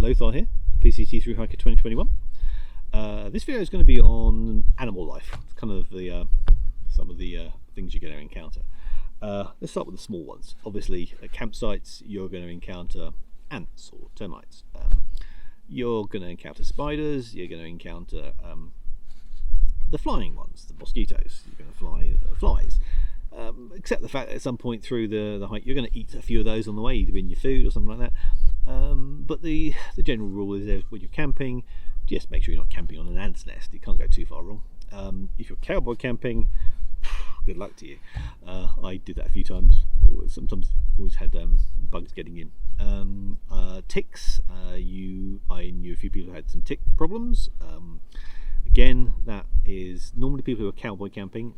Lothar here, PCT through Hiker 2021. This video is going to be on animal life. It's kind of the some of the things you're going to encounter. Let's start with the small ones. Obviously, at campsites, you're going to encounter ants or termites. You're going to encounter spiders. You're going to encounter the flying ones, the mosquitoes. You're going to fly flies. Except the fact that at some point through the hike, you're going to eat a few of those on the way, either in your food or something like that. But the general rule is when you're camping, just make sure you're not camping on an ant's nest. You can't go too far wrong. If you're cowboy camping, good luck to you. I did that a few times. Sometimes always had bugs getting in. Ticks. I knew a few people who had some tick problems. Again, that is normally people who are cowboy camping.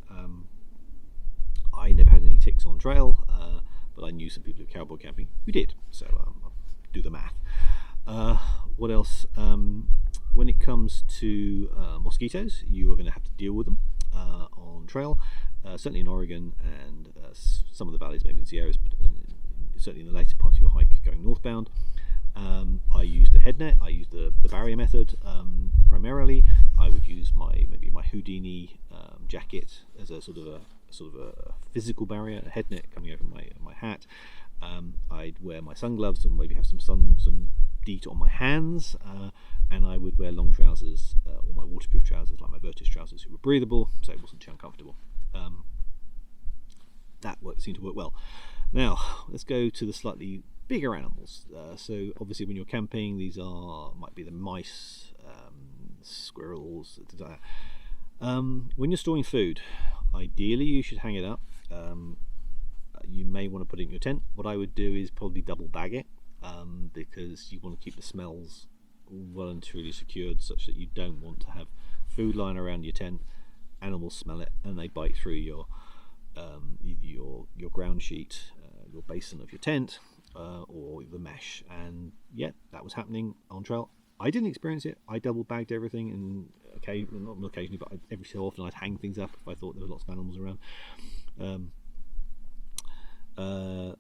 I never had any ticks on trail, but I knew some people who were cowboy camping who did. So I'll do the math. What else? When it comes to mosquitoes, you are going to have to deal with them on trail. Certainly in Oregon and some of the valleys, maybe in Sierras, but certainly in the later part of your hike going northbound. I used a head net. I used the barrier method primarily. I would use maybe my Houdini jacket as a sort of a physical barrier, a head net coming over my hat. I'd wear my sun gloves and maybe have some DEET on my hands, and I would wear long trousers or my waterproof trousers, like my Virtus trousers, who were breathable, so it wasn't too uncomfortable. That seemed to work well. Now let's go to the slightly bigger animals. So obviously when you're camping, these might be the mice, squirrels, things like that. When you're storing food, ideally you should hang it up. You may want to put it in your tent. What I would do is probably double bag it, because you want to keep the smells well and truly secured, such that you don't want to have food lying around your tent, animals smell it and they bite through your ground sheet, your basin of your tent, or the mesh. And yeah, that was happening on trail. I didn't experience it. I double bagged everything, and not occasionally, but every so often I'd hang things up if I thought there were lots of animals around.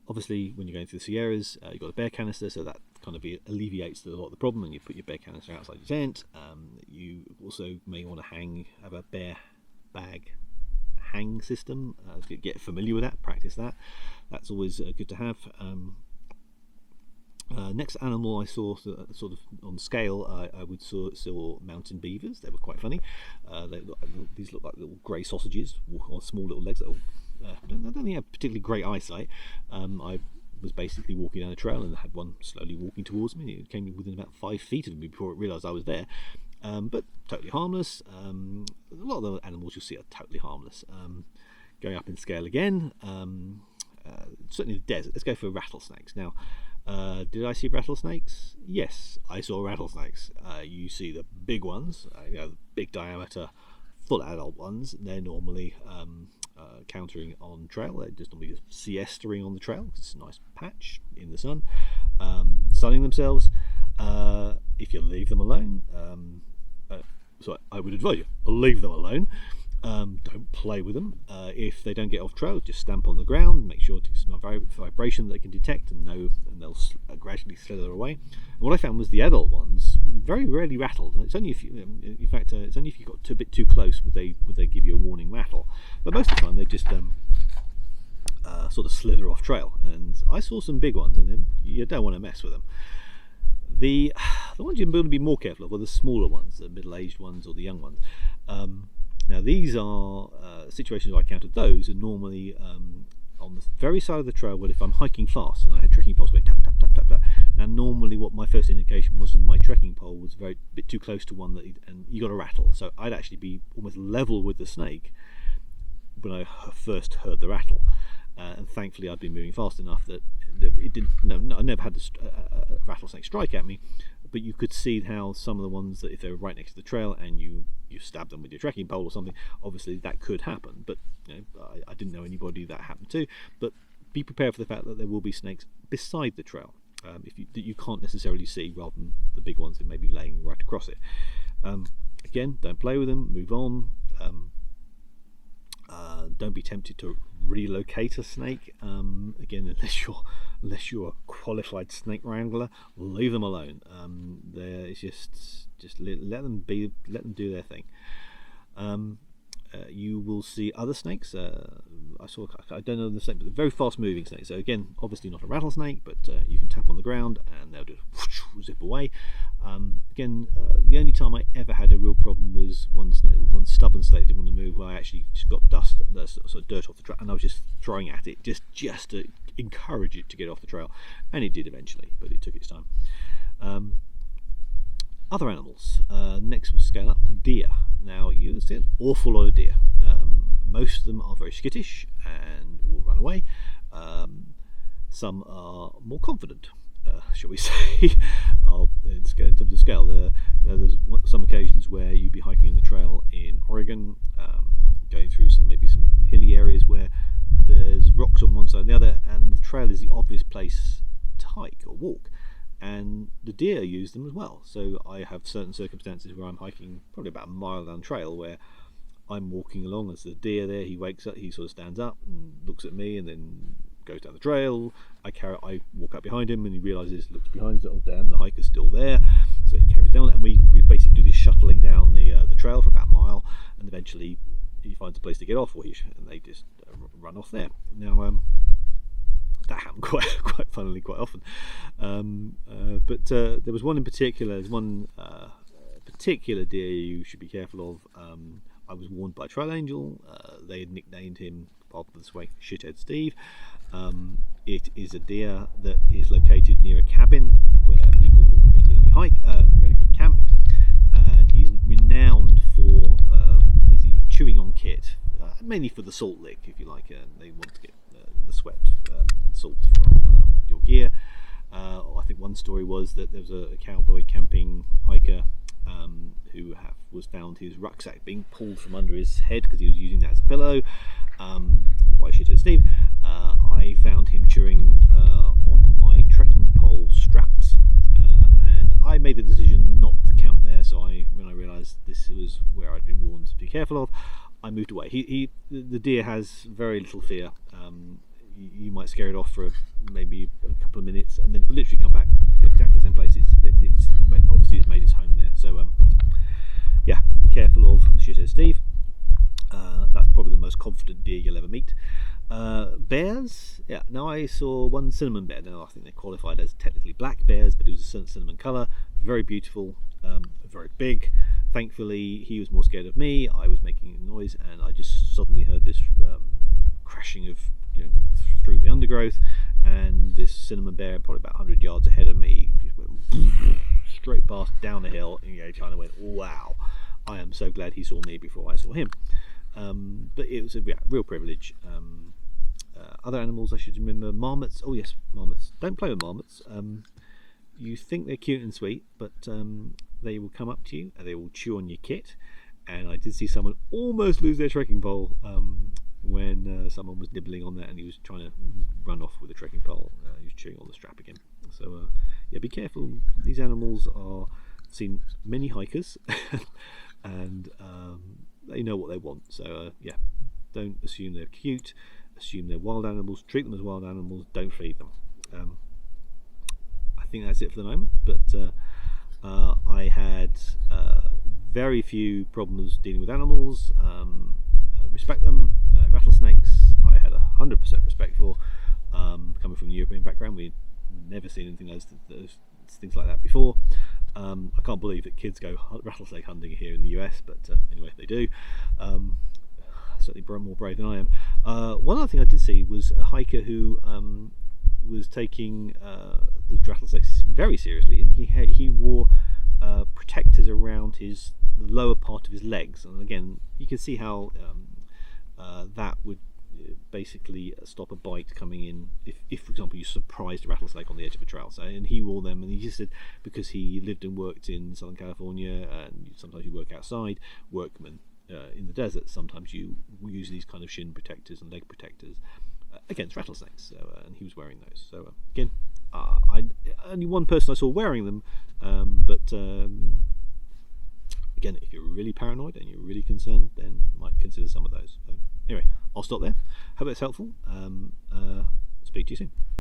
Obviously, when you're going through the Sierras, you've got a bear canister, so that kind of alleviates a lot of the problem. And you put your bear canister outside your tent. You also may want to have a bear bag hang system. Get familiar with that, practice that. That's always good to have. Next animal I saw sort of on scale, I would saw mountain beavers. They were quite funny. These look like little grey sausages or small little legs. I don't think they have particularly great eyesight. I was basically walking down a trail and had one slowly walking towards me. It came within about 5 feet of me before it realised I was there. But totally harmless. A lot of the animals you'll see are totally harmless. Going up in scale again, certainly the desert. Let's go for rattlesnakes. Now, did I see rattlesnakes? Yes, I saw rattlesnakes. You see the big ones, the big diameter, full adult ones. They're normally countering on trail. They're just normally siestering on the trail because it's a nice patch in the sun, sunning themselves. If you leave them alone, so I would advise you leave them alone. Don't play with them. If they don't get off trail, just stamp on the ground. Make sure to smell vibration that they can detect and they'll gradually slither away. And what I found was the adult ones very rarely rattled. It's only if it's only if you got a bit too close would they give you a warning rattle. But most of the time they just sort of slither off trail. And I saw some big ones, and you don't want to mess with them. The ones you want to be more careful of are the smaller ones, the middle-aged ones or the young ones. Now these are situations where I counted those are normally on the very side of the trail where if I'm hiking fast and I had trekking poles going tap, tap, tap, tap, tap. Now normally what my first indication was that my trekking pole was a bit too close to one and you got a rattle. So I'd actually be almost level with the snake when I first heard the rattle. And thankfully I'd been moving fast enough that it didn't. No, I never had a rattlesnake strike at me, but you could see how some of the ones that if they were right next to the trail and you stab them with your trekking pole or something, obviously that could happen. But I didn't know anybody that happened to. But be prepared for the fact that there will be snakes beside the trail that you can't necessarily see, rather than the big ones that may be laying right across it. Again, don't play with them. Move on. Don't be tempted to relocate a snake. Again, unless you're a qualified snake wrangler, leave them alone. It's just let them do their thing. You will see other snakes. I don't know the snake, but they're very fast moving snakes. So again, obviously not a rattlesnake, but you can tap on the ground and they'll just zip away. The only time I ever had a real problem was one stubborn snake didn't want to move. Where I actually just got dust, sort of dirt off the trail, and I was just throwing at it just to encourage it to get off the trail, and it did eventually, but it took its time. Other animals. Next we'll scale up. Deer. Now you see an awful lot of deer. Most of them are very skittish and will run away. Some are more confident, shall we say. In terms of scale, there's some occasions where you'd be hiking in the trail in Oregon, going through maybe some hilly areas where there's rocks on one side and the other, and the trail is the obvious place to hike or walk. And the deer use them as well. So I have certain circumstances where I'm hiking probably about a mile down trail where I'm walking along, there's a deer there, he wakes up, he sort of stands up and looks at me and then goes down the trail. I walk up behind him and he realises, looks behind, oh damn, the hiker's still there. So he carries down, and we basically do this shuttling down the trail for about a mile, and eventually he finds a place to get off, and they just run off there. Now that happened quite funnily quite often, but there was one in particular. There's one particular deer you should be careful of. I was warned by Trail Angel. They had nicknamed him, pardon this way, Shithead Steve. It is a deer that is located near a cabin where people regularly camp, and he's renowned for basically chewing on kit, mainly for the salt lick, if you like. They want to get the sweat, salt from your gear. I think one story was that there was a cowboy camping hiker who was found his rucksack being pulled from under his head because he was using that as a pillow by Shithead Steve. I found him chewing on my trekking pole straps, and I made the decision not to camp there. So when I realised this was where I'd been warned to be careful of, I moved away. The deer has very little fear. You might scare it off for maybe a couple of minutes, and then it will literally come back exactly the same place. Obviously it's made its home there. So yeah, be careful of Shithead Steve. That's probably the most confident deer you'll ever meet. Bears, yeah. Now I saw one cinnamon bear. Now I think they're qualified as technically black bears, but it was a cinnamon colour, very beautiful, very big. Thankfully, he was more scared of me. I was making a noise, and I just suddenly heard this crashing of through the undergrowth, and this cinnamon bear, probably about 100 yards ahead of me, just went straight past down the hill, and kind of went, wow, I am so glad he saw me before I saw him. But it was a real privilege. Other animals I should remember, marmots. Oh yes, marmots. Don't play with marmots. You think they're cute and sweet, but they will come up to you and they will chew on your kit. And I did see someone almost lose their trekking pole when someone was nibbling on that, and he was trying to run off with the trekking pole. He was chewing on the strap again. So yeah, be careful. These animals are seen many hikers, and they know what they want. So yeah, don't assume they're cute. Assume they're wild animals. Treat them as wild animals. Don't feed them. I think that's it for the moment. But I had very few problems dealing with animals. Respect them. Rattlesnakes, I had 100% respect for. Coming from the European background, we'd never seen anything those things like that before. I can't believe that kids go rattlesnake hunting here in the US, but anyway, they do. Certainly more brave than I am. One other thing I did see was a hiker who was taking the rattlesnakes very seriously, and he wore protectors around the lower part of his legs, and again you can see how that would basically stop a bite coming in if for example you surprised a rattlesnake on the edge of a trail. So, and he wore them, and he just said because he lived and worked in Southern California, and sometimes you work outside, workmen in the desert, sometimes you use these kind of shin protectors and leg protectors against rattlesnakes. So and he was wearing those. So again, only one person I saw wearing them, but again, if you're really paranoid and you're really concerned, then might consider some of those. Anyway, I'll stop there. Hope it's helpful. Speak to you soon.